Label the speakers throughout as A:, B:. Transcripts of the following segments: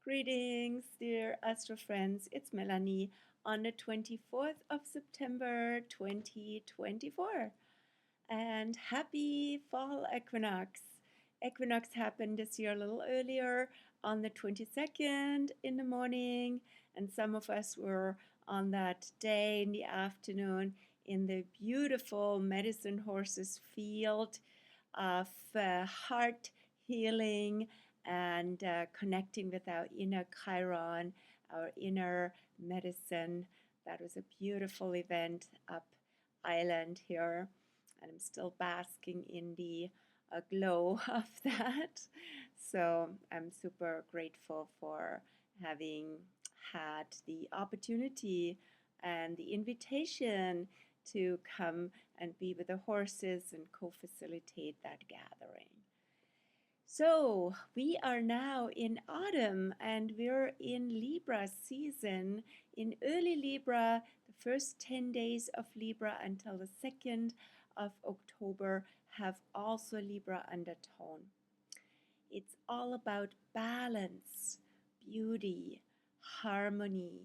A: Greetings, dear Astro friends. It's Melanie on the 24th of September 2024. And happy fall equinox. Equinox happened this year a little earlier on the 22nd in the morning, and some of us were on that day in the afternoon in the beautiful Medicine Horses field of heart healing and connecting with our inner Chiron, our inner medicine. That was a beautiful event up island here, and I'm still basking in the glow of that. So I'm super grateful for having had the opportunity and the invitation to come and be with the horses and co-facilitate that gathering. So we are now in autumn and we're in Libra season. In early Libra, the first 10 days of Libra until the 2nd of October have also Libra undertone. It's all about balance, beauty, harmony,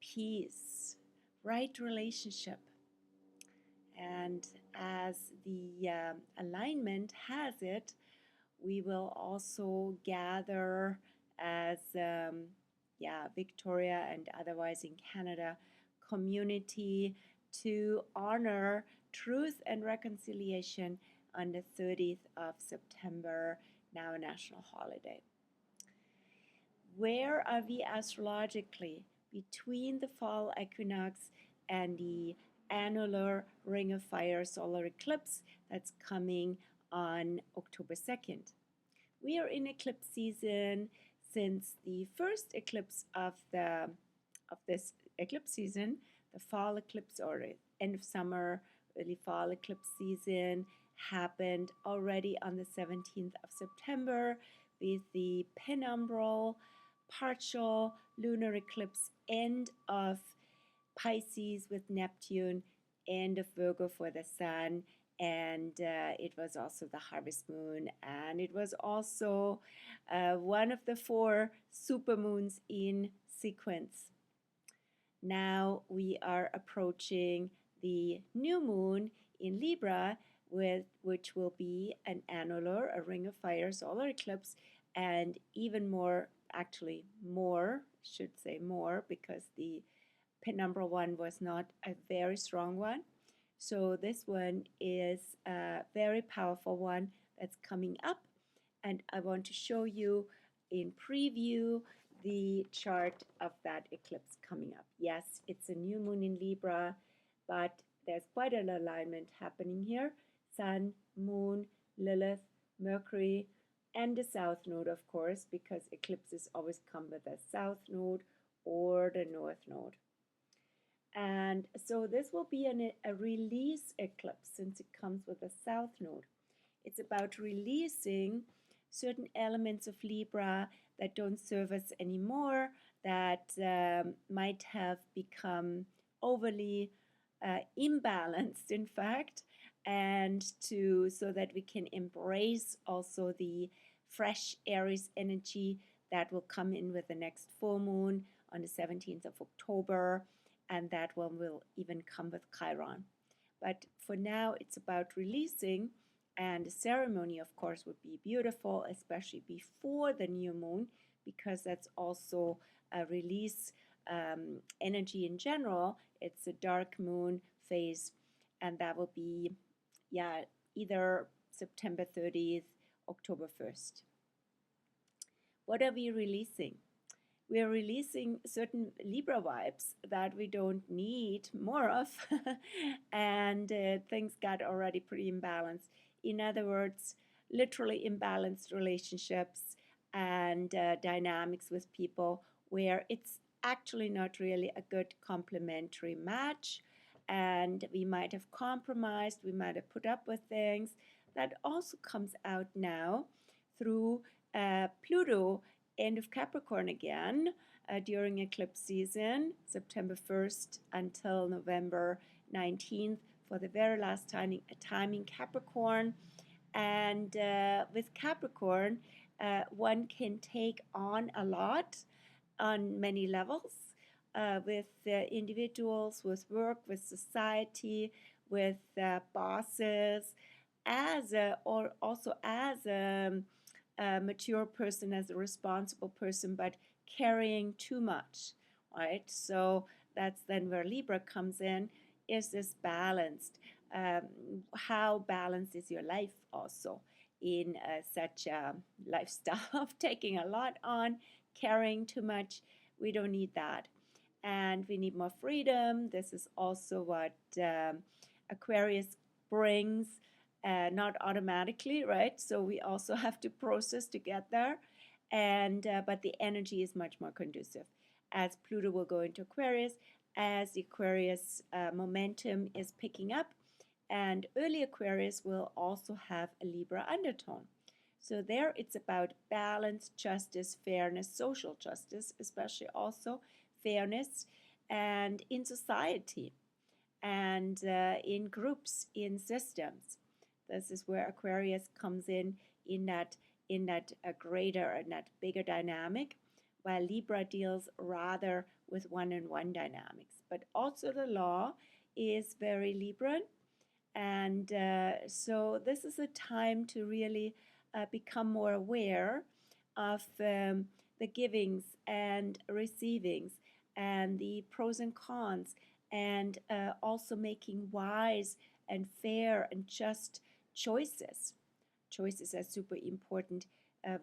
A: peace, right relationship. And as the alignment has it, we will also gather as Victoria and otherwise in Canada community to honor Truth and Reconciliation on the 30th of September, now a national holiday. Where are we astrologically between the fall equinox and the annular Ring of Fire solar eclipse that's coming on October 2nd. We are in eclipse season since the first eclipse of this eclipse season, the fall eclipse or end of summer, early fall eclipse season happened already on the 17th of September with the penumbral partial lunar eclipse end of Pisces with Neptune, end of Virgo for the Sun, and it was also the harvest moon, and it was also one of the 4 supermoons in sequence. Now we are approaching the new moon in Libra, which will be an annular, a ring of fire solar eclipse, and even more, actually more, should say more, because the penumbral one was not a very strong one. So this one is a very powerful one that's coming up, and I want to show you in preview the chart of that eclipse coming up. Yes, it's a new moon in Libra, but there's quite an alignment happening here. Sun, Moon, Lilith, Mercury, and the South Node, of course, because eclipses always come with a South Node or the North Node. And so this will be a release eclipse since it comes with a South Node. It's about releasing certain elements of Libra that don't serve us anymore, that might have become overly imbalanced, in fact, and so that we can embrace also the fresh Aries energy that will come in with the next full moon on the 17th of October, and that one will even come with Chiron. But for now, it's about releasing, and the ceremony, of course, would be beautiful, especially before the new moon, because that's also a release energy in general. It's a dark moon phase, and that will be, either September 30th, October 1st. What are we releasing? We are releasing certain Libra vibes that we don't need more of, and things got already pretty imbalanced. In other words, literally imbalanced relationships and dynamics with people where it's actually not really a good complementary match, and we might have compromised, we might have put up with things. That also comes out now through Pluto, end of Capricorn again, during eclipse season, September 1st until November 19th for the very last time in Capricorn. And with Capricorn, one can take on a lot on many levels with individuals, with work, with society, with bosses, as a, or also as a mature person, as a responsible person, but carrying too much, right? So that's then where Libra comes in. Is this balanced? How balanced is your life also in such a lifestyle of taking a lot on, carrying too much? We don't need that. And we need more freedom. This is also what Aquarius brings, not automatically, right? So we also have to process to get there. And but the energy is much more conducive as Pluto will go into Aquarius, as the Aquarius momentum is picking up, and early Aquarius will also have a Libra undertone. So there it's about balance, justice, fairness, social justice, especially also fairness, and in society, and in groups, in systems. This is where Aquarius comes in that greater and that bigger dynamic, while Libra deals rather with one-on-one dynamics. But also the law is very Libran, and so this is a time to really become more aware of the givings and receivings and the pros and cons, and also making wise and fair and just choices. Choices are super important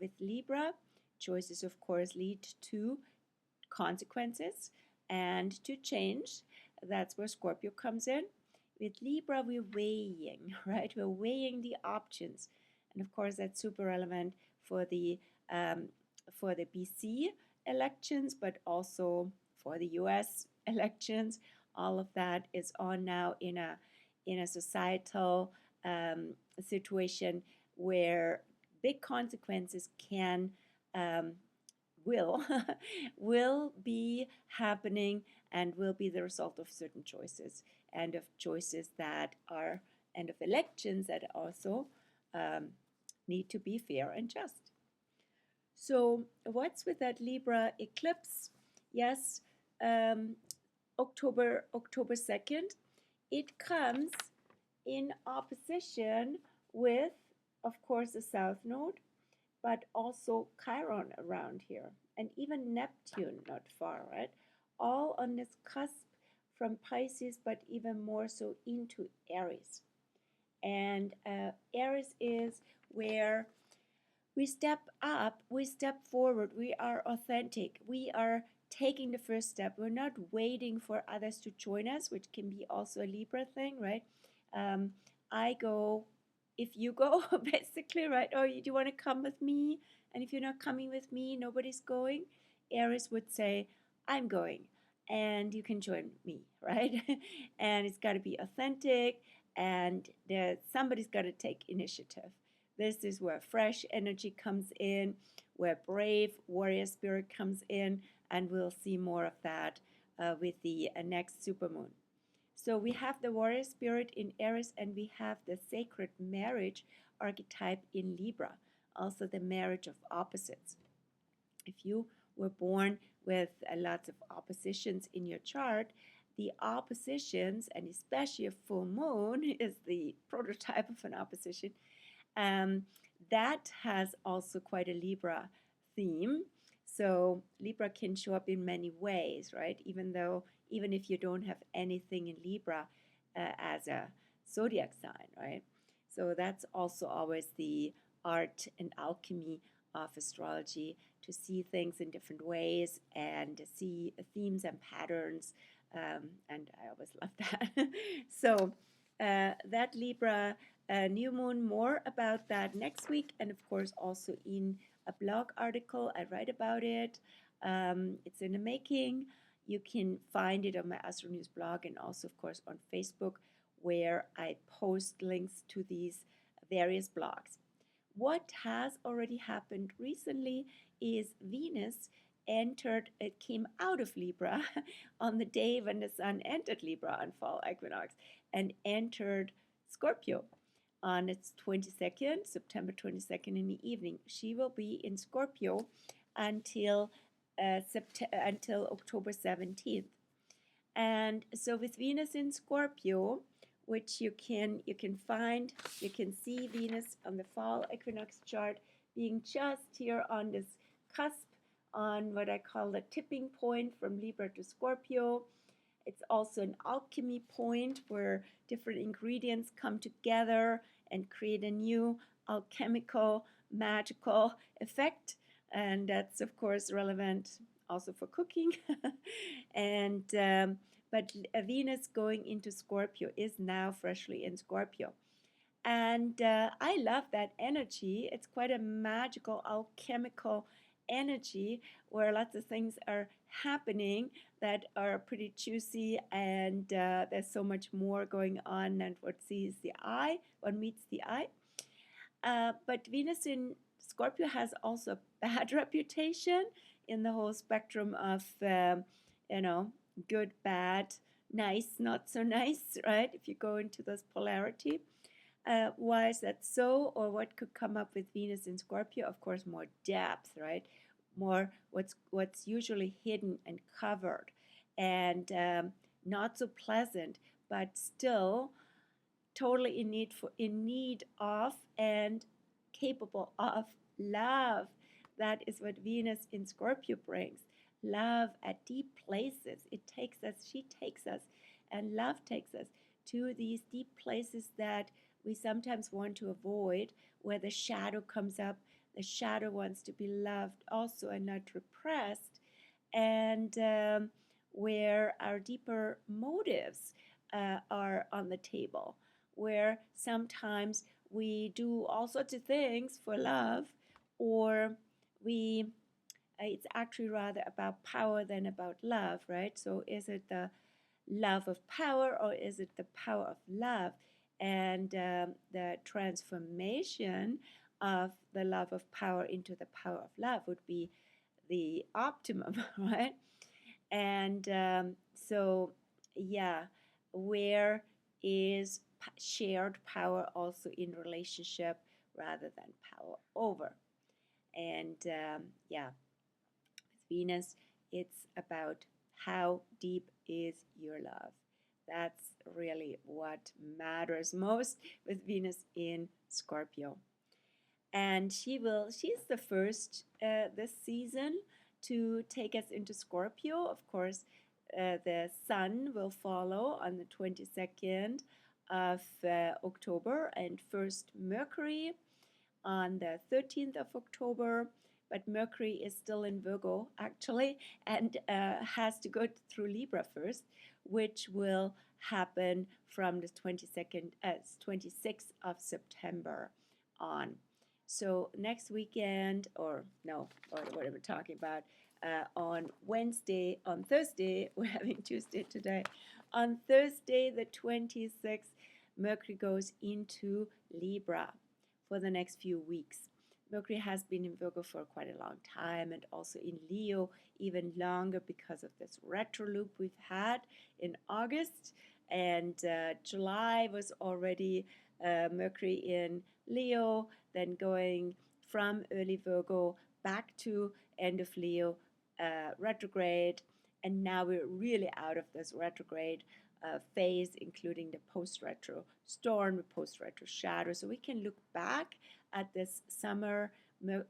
A: with Libra. Choices, of course, lead to consequences and to change. That's where Scorpio comes in. With Libra, we're weighing, right? We're weighing the options. And of course, that's super relevant for the BC elections, but also for the US elections. All of that is on now in a societal situation where big consequences can will will be happening and will be the result of certain choices, and of choices that are, and of elections that also need to be fair and just. So what's with that Libra eclipse? Yes, October 2nd, it comes in opposition with, of course, the South Node, but also Chiron around here, and even Neptune not far, right? All on this cusp from Pisces, but even more so into Aries. And Aries is where we step up, we step forward, we are authentic, we are taking the first step. We're not waiting for others to join us, which can be also a Libra thing, right? I go if you go, basically, right? Or do you want to come with me? And if you're not coming with me, nobody's going. Aries would say, I'm going, and you can join me, right? And it's got to be authentic, and somebody's got to take initiative. This is where fresh energy comes in, where brave warrior spirit comes in, and we'll see more of that with the next supermoon. So we have the warrior spirit in Aries, and we have the sacred marriage archetype in Libra, also the marriage of opposites. If you were born with lots of oppositions in your chart, the oppositions, and especially a full moon is the prototype of an opposition, that has also quite a Libra theme. So Libra can show up in many ways, right? Even if you don't have anything in Libra as a zodiac sign, right? So that's also always the art and alchemy of astrology, to see things in different ways and to see themes and patterns. And I always love that. So that Libra new moon, more about that next week. And of course, also in a blog article, I write about it. It's in the making. You can find it on my Astro News blog, and also, of course, on Facebook, where I post links to these various blogs. What has already happened recently is Venus came out of Libra on the day when the Sun entered Libra on fall equinox and entered Scorpio. on its 22nd, September 22nd in the evening. She will be in Scorpio until until October 17th. And so with Venus in Scorpio, which you can see Venus on the fall equinox chart being just here on this cusp, on what I call the tipping point from Libra to Scorpio. It's also an alchemy point where different ingredients come together and create a new alchemical, magical effect. And that's, of course, relevant also for cooking. And but Venus going into Scorpio is now freshly in Scorpio. And I love that energy. It's quite a magical, alchemical energy where lots of things are happening that are pretty juicy, and there's so much more going on than what meets the eye. But Venus in Scorpio has also a bad reputation in the whole spectrum of, good, bad, nice, not so nice, right? If you go into this polarity. Why is that so, or what could come up with Venus in Scorpio? Of course, more depth, right? More what's usually hidden and covered, and not so pleasant, but still totally in need of and capable of love. That is what Venus in Scorpio brings. Love at deep places. She takes us, and love takes us to these deep places that we sometimes want to avoid, where the shadow comes up. The shadow wants to be loved also and not repressed, and where our deeper motives are on the table, where sometimes we do all sorts of things for love, or it's actually rather about power than about love, right? So is it the love of power, or is it the power of love? And the transformation of the love of power into the power of love would be the optimum, right? And so, yeah, where is shared power also in relationship rather than power over? And yeah, with Venus, it's about how deep is your love. That's really what matters most with Venus in Scorpio. And she's the first this season to take us into Scorpio. Of course, the Sun will follow on the 22nd of October, and first Mercury on the 13th of October. But Mercury is still in Virgo, actually, and has to go through Libra first, which will happen from the 26th of September on. So next weekend, or no, or whatever we're talking about, on Thursday, we're having Tuesday today. On Thursday, the 26th, Mercury goes into Libra for the next few weeks. Mercury has been in Virgo for quite a long time, and also in Leo even longer because of this retro loop we've had in August. And July was already Mercury in Leo, then going from early Virgo back to end of Leo retrograde. And now we're really out of this retrograde phase, including the post-retro storm, the post-retro shadow. So we can look back at this summer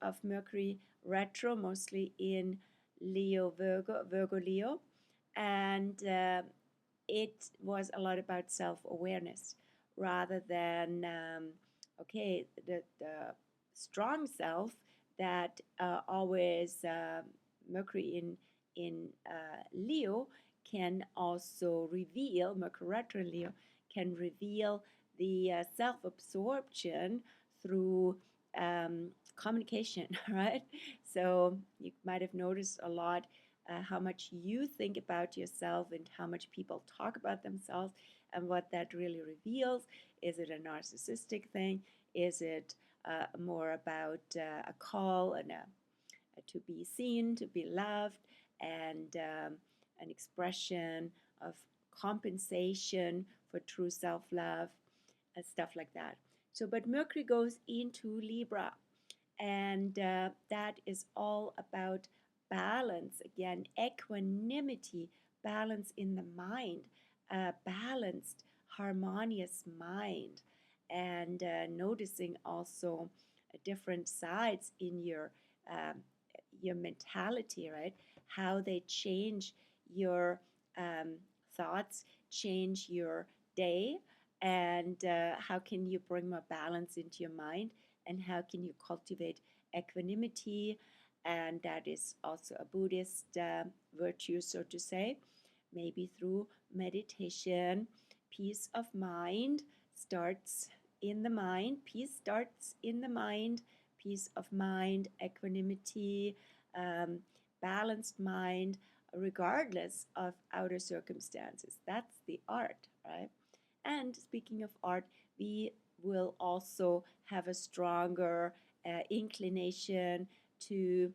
A: of Mercury retro, mostly in Leo, Virgo, Leo. And it was a lot about self-awareness rather than, the strong self that always Mercury in Leo can also reveal, Mercury retro in Leo can reveal the self-absorption through communication, right? So you might have noticed a lot how much you think about yourself and how much people talk about themselves, and what that really reveals. Is it a narcissistic thing? Is it more about a call and to be seen, to be loved, and an expression of compensation for true self-love, stuff like that. So, but Mercury goes into Libra, and that is all about balance. Again, equanimity, balance in the mind, balanced, harmonious mind, and noticing also different sides in your mentality, right? How they change your thoughts, change your day, and how can you bring more balance into your mind, and how can you cultivate equanimity. And that is also a Buddhist virtue, so to say, maybe through meditation. Peace of mind starts in the mind. Peace starts in the mind. Peace of mind, equanimity, balanced mind, regardless of outer circumstances. That's the art, right? And speaking of art, we will also have a stronger inclination to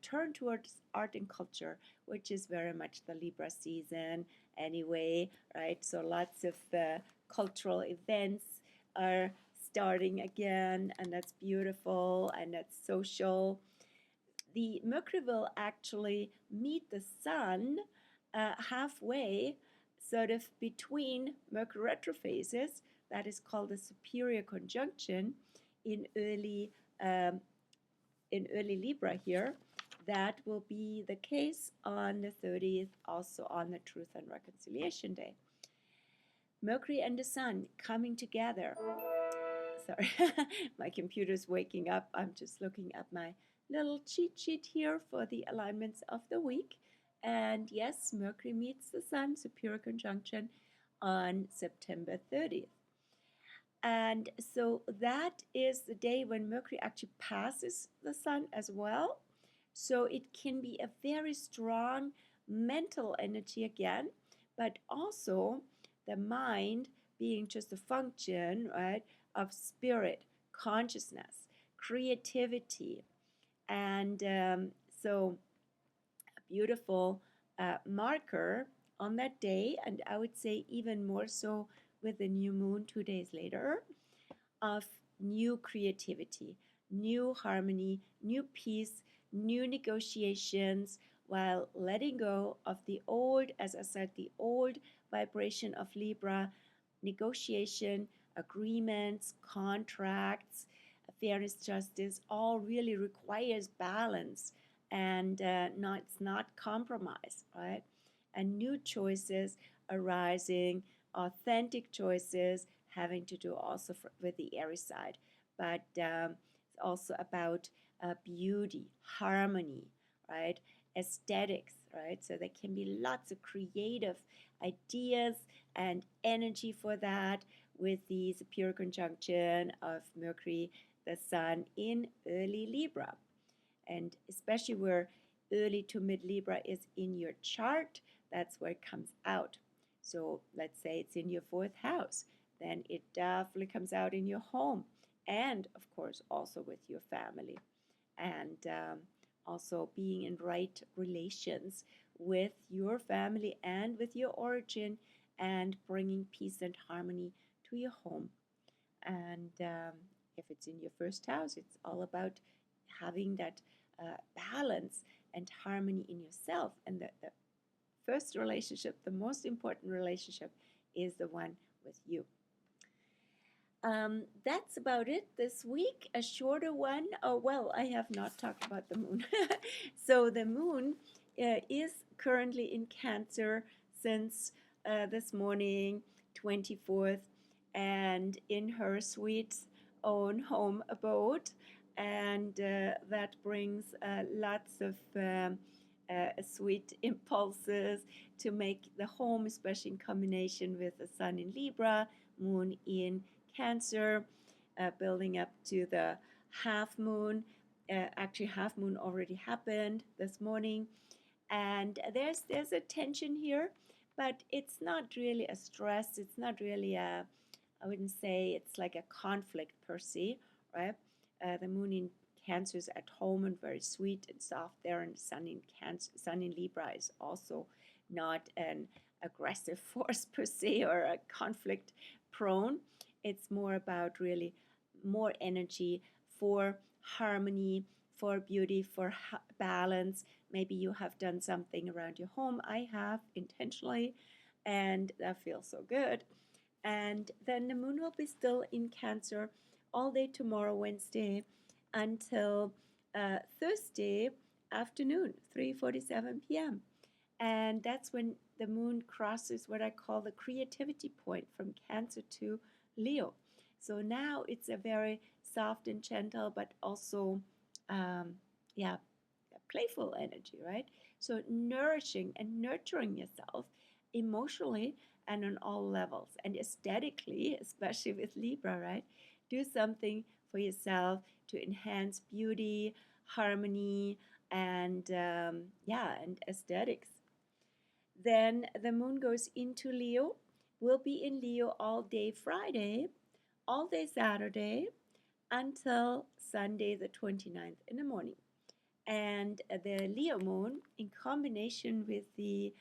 A: turn towards art and culture, which is very much the Libra season anyway, right? So lots of cultural events are starting again, and that's beautiful and that's social. The Mercury will actually meet the Sun halfway, sort of between Mercury retrophases. That is called a superior conjunction in early um, Libra here. That will be the case on the 30th, also on the Truth and Reconciliation Day. Mercury and the Sun coming together. Sorry, my computer's waking up. I'm just looking at my little cheat sheet here for the alignments of the week. And yes, Mercury meets the Sun, superior conjunction, on September 30th. And so that is the day when Mercury actually passes the Sun as well. So it can be a very strong mental energy again, but also the mind being just a function, right, of spirit, consciousness, creativity. And so a beautiful marker on that day, and I would say even more so with the new moon 2 days later, of new creativity, new harmony, new peace, new negotiations, while letting go of the old, as I said, the old vibration of Libra, negotiation, agreements, contracts, fairness, justice, all really requires balance, and it's not compromise, right? And new choices arising, authentic choices having to do also with the Aries side, but it's also about beauty, harmony, right? Aesthetics, right? So there can be lots of creative ideas and energy for that with the superior conjunction of Mercury, the Sun in early Libra. And especially where early to mid Libra is in your chart, that's where it comes out. So let's say it's in your 4th house, then it definitely comes out in your home, and of course also with your family, and also being in right relations with your family and with your origin, and bringing peace and harmony to your home. And if it's in your 1st house, it's all about having that balance and harmony in yourself. And the first relationship, the most important relationship, is the one with you. That's about it this week. A shorter one. Oh, well, I have not talked about the moon. So the moon is currently in Cancer since this morning, 24th, and in her sweet own home abode. And that brings lots of sweet impulses to make the home, especially in combination with the Sun in Libra, Moon in Cancer, building up to the half moon. Actually, half moon already happened this morning, and there's a tension here, but it's not really a stress. It's not really a, I wouldn't say it's like a conflict per se, right? The moon in Cancer is at home and very sweet and soft there, and Sun in Cancer, Sun in Libra is also not an aggressive force per se or a conflict prone. It's more about really more energy for harmony, for beauty, for balance. Maybe you have done something around your home. I have intentionally, and that feels so good. And then the moon will be still in Cancer all day tomorrow, Wednesday, until Thursday afternoon, 3:47 p.m. And that's when the moon crosses what I call the creativity point from Cancer to Leo. So now it's a very soft and gentle, but also, um, yeah, playful energy, right? So nourishing and nurturing yourself emotionally and on all levels, and aesthetically, especially with Libra, right? Do something for yourself to enhance beauty, harmony, and and aesthetics. Then the moon goes into Leo. We'll be in Leo all day Friday, all day Saturday, until Sunday the 29th in the morning. And the Leo moon, in combination with the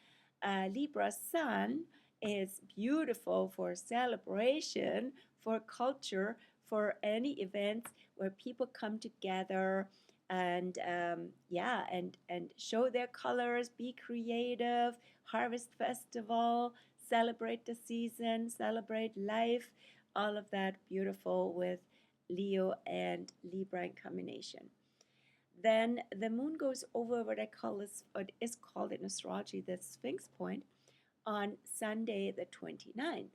A: Libra sun, is beautiful for celebration, for culture, for any events where people come together and and show their colors, be creative, harvest festival, celebrate the season, celebrate life, all of that beautiful with Leo and Libra in combination. Then the moon goes over what I call this, what is called in astrology the Sphinx point, on Sunday the 29th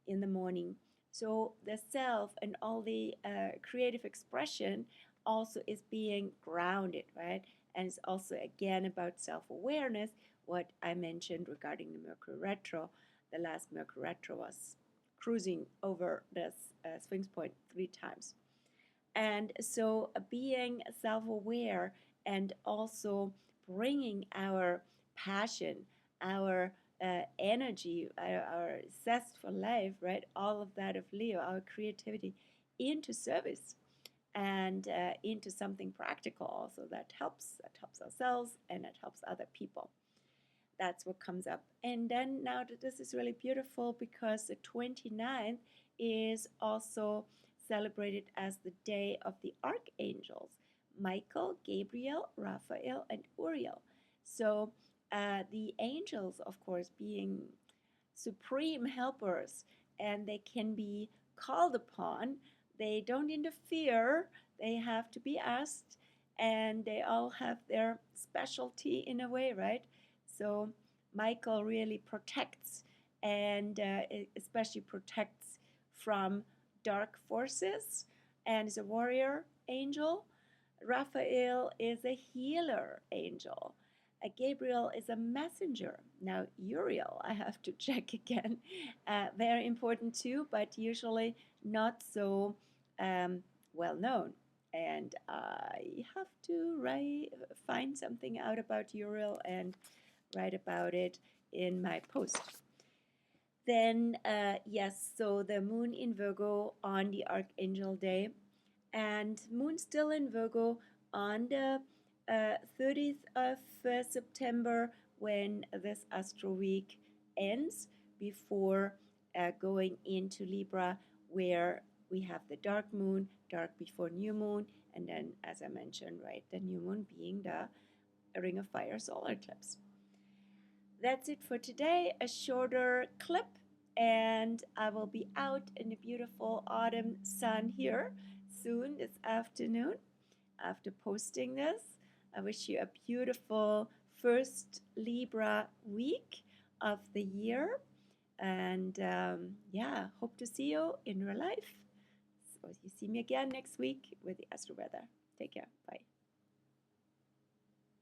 A: in the morning. So the self and all the creative expression also is being grounded, right? And it's also again about self-awareness, what I mentioned regarding the Mercury retro. The last Mercury retro was cruising over this Sphinx point 3 times. And so being self-aware and also bringing our passion, our energy, our zest for life, right? All of that of Leo, our creativity, into service and into something practical also that helps ourselves and that helps other people. That's what comes up. And then now that this is really beautiful because the 29th is also celebrated as the day of the archangels, Michael, Gabriel, Raphael, and Uriel. So the angels, of course, being supreme helpers, and they can be called upon. They don't interfere, they have to be asked, and they all have their specialty in a way, right? So Michael really protects, and especially protects from dark forces, and is a warrior angel. Raphael is a healer angel. Gabriel is a messenger. Now, Uriel, I have to check again. Very important too, but usually not so well known. And I have to find something out about Uriel and write about it in my post. Then, yes, so the moon in Virgo on the Archangel Day, and moon still in Virgo on the 30th of September when this Astro Week ends, before going into Libra, where we have the dark moon, dark before new moon, and then, as I mentioned, right, the new moon being the Ring of Fire solar eclipse. That's it for today, a shorter clip, and I will be out in the beautiful autumn sun here soon this afternoon after posting this. I wish you a beautiful first Libra week of the year, and hope to see you in real life. So you see me again next week with the Astro Weather. Take care. Bye.